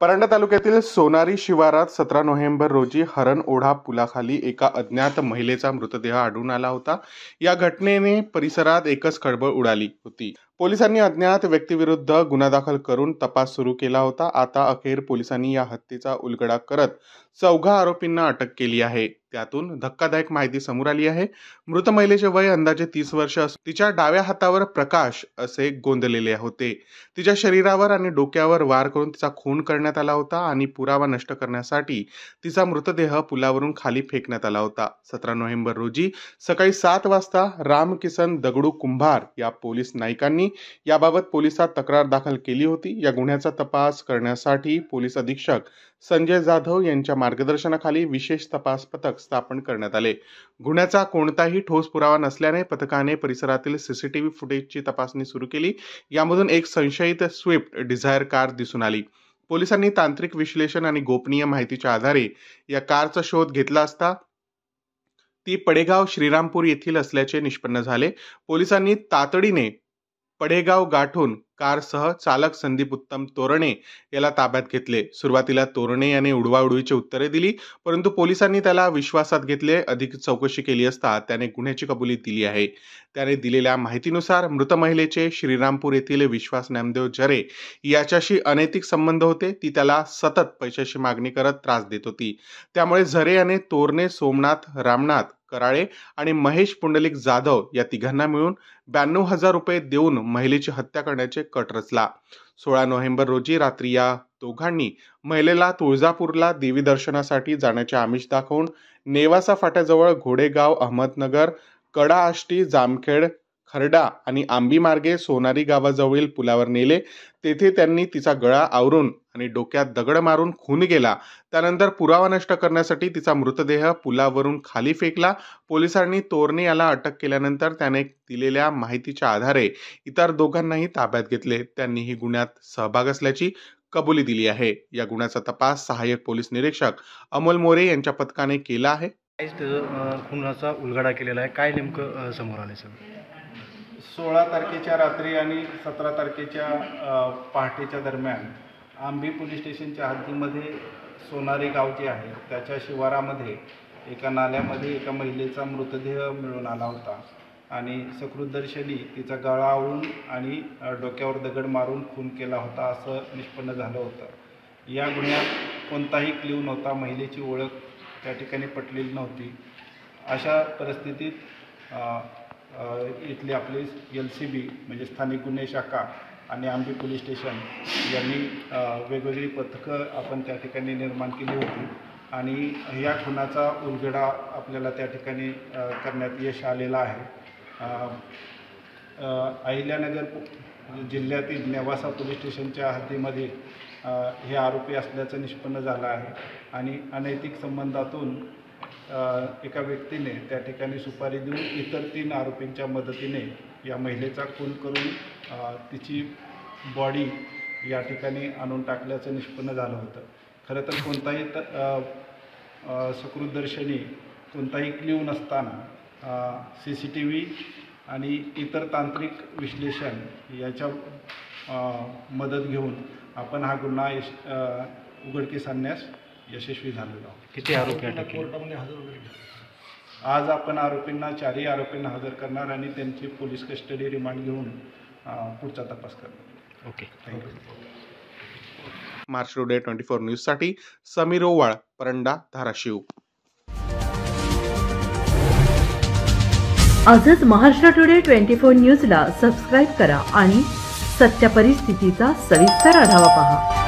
परंडा तालुक्यातील सोनारी शिवारात 17 नोव्हेंबर रोजी हरण ओढा पुलाखाली एका अज्ञात महिलेचा मृतदेह आढळून आला होता। या घटनेने परिसरात एकच खळबळ उडाली होती। पोलिसांनी अज्ञात व्यक्तीविरुद्ध गुन्हा दाखल करून तपास सुरू केला होता। आता अखेर पोलिसांनी या हत्येचा उलगडा करत 4 आरोपींना अटक केली आहे। त्यातून धक्कादायक माहिती समोर आली आहे। मृत महिलेचे वय अंदाजे 30 वर्ष असून तिच्या डाव्या हातावर प्रकाश असे गोंदलेले होते। तिच्या शरीरावर आणि डोक्यावर वार करून तिचा खून करण्यात आला होता आणि पुरावा नष्ट करण्यासाठी तिचा मृतदेह पुलावरून खाली फेकण्यात आला होता। 17 नोव्हेंबर रोजी सकाळी 7 वाजता रामकिसन दगडू कुंभार या पोलीस नायकांनी याबाबत पोलिसात तक्रार दाखल केली होती। या गुन्ह्याचा तपास करण्यासाठी पोलीस अधीक्षक संजय जाधव यांच्या मार्गदर्शनाखाली विशेष तपास पथक स्थापन करण्यात आले। गुन्ह्याचा कोणताही ठोस पुरावा नसल्याने पथकाने परिसरातील सीसीटीव्ही फुटेजची तपासणी सुरू केली। यामधून एक संशयित स्विफ्ट डिझायर कार दिसून आली। पोलिसांनी तांत्रिक विश्लेषण आणि गोपनीय माहितीच्या आधारे या कारचा शोध घेतला असता ती पडेगाव श्रीरामपूर येथील असल्याचे निष्पन्न झाले। पोलिसांनी तातडीने पडेगाव गाठून कारसह चालक संदीप उत्तम तोरणे याला ताब्यात घेतले। सुरुवातीला तोरणे याने उडवाउडवीची उत्तरे दिली, परंतु पोलिसांनी त्याला विश्वासात घेतले। अधिक चौकशी केली असता त्याने गुन्ह्याची कबुली दिली आहे। त्याने दिलेल्या माहितीनुसार मृत महिलेचे श्रीरामपूर येथील विश्वास नामदेव जरे याच्याशी अनैतिक संबंध होते। ती त्याला सतत पैशाची मागणी करत त्रास देत होती। त्यामुळे जरे याने तोरणे, सोमनाथ, रामनाथ कराळे आणि महेश पुंडलिक जाधव या तिघांना मिळून 92,000 रुपये देऊन महिलेची हत्या करण्याचे कट रचला। 16 नोव्हेंबर रोजी रात्री या दोघांनी महिलेला तुळजापूरला देवी दर्शनासाठी जाण्याचे आमिष दाखवून नेवासा फाट्याजवळ घोडेगाव, अहमदनगर, कडा आष्टी, जामखेड, खर्डा आणि आंबी मार्गे सोनारी गावाजवळील पुलावर नेले। तेथे त्यांनी तिचा गळा आवरून आणि डोक्यात दगड मारून खून केला। त्यानंतर पुरावा नष्ट करण्यासाठी तिचा मृतदेह पुलावरून खाली फेकला। पोलिसांनी तोरणे याला अटक केल्यानंतर त्याने दिलेल्या माहितीच्या आधारे इतर दोघांनाही ताब्यात घेतले। त्यांनीही गुन्ह्यात सहभाग असल्याची कबुली दिली आहे। या गुन्ह्याचा तपास सहाय्यक पोलीस निरीक्षक अमोल मोरे यांच्या पथकाने केला आहे। खुनाचा उलगडा केलेला आहे, काय नेमकं समोर आले सर? 16 तारखेच्या रात्री आणि 17 तारखेच्या पहाटेच्या दरम्यान आंबी पोलीस स्टेशनच्या हद्दीमध्ये सोनारी गाव जे आहे त्याच्या शिवारामध्ये एका नाल्यामध्ये एका महिलेचा मृतदेह मिळून आला होता आणि सकृतदर्शनी तिचा गळा आवळून आणि डोक्यावर दगड मारून खून केला होता असं निष्पन्न झालं होतं। या गुन्ह्यात कोणताही क्ल्यू नव्हता, महिलेची ओळख त्या ठिकाणी पटलेली नव्हती। अशा परिस्थितीत इथली आपली LCB म्हणजे स्थानिक गुन्हे शाखा आणि आंबी पोलीस स्टेशन यांनी वेगवेगळी पथकं आपण त्या ठिकाणी निर्माण केली होती आणि या खुनाचा उलगडा आपल्याला त्या ठिकाणी करण्यात यश आलेलं आहे। अहिल्यानगर जिल्ह्यातील नेवासा पोलीस स्टेशनच्या हद्दीमध्ये हे आरोपी असल्याचं निष्पन्न झालं आहे आणि अनैतिक संबंधातून एका व्यक्तीने त्या ठिकाणी सुपारी देऊन इतर 3 आरोपींच्या मदतीने या महिलेचा खून करून तिची बॉडी या ठिकाणी आणून टाकल्याचं निष्पन्न झालं होतं। खरं तर कोणताही सकृतदर्शनी कोणताही क्ल्यू नसताना CCTV आणि इतर तांत्रिक विश्लेषण याच्या मदत घेऊन आपण हा गुन्हा उघडकीस आणण्यास यशस्वी झालेलो आहोत। किती आरोपी अटक केले? आज आपण आरोपींना 4ही आरोपींना हजर करणार आणि त्यांची पोलीस कस्टडी रिमांड घेऊन पुढचा तपास करणार। Okay, thank you. महाराष्ट्र टुडे 24 न्यूजसाठी समीर ओवाळ, परंडा, धाराशिव। आजच महाराष्ट्र टुडे 24 न्यूजला सबस्क्राईब करा आणि सत्य परिस्थितीचा सविस्तर आढावा पहा।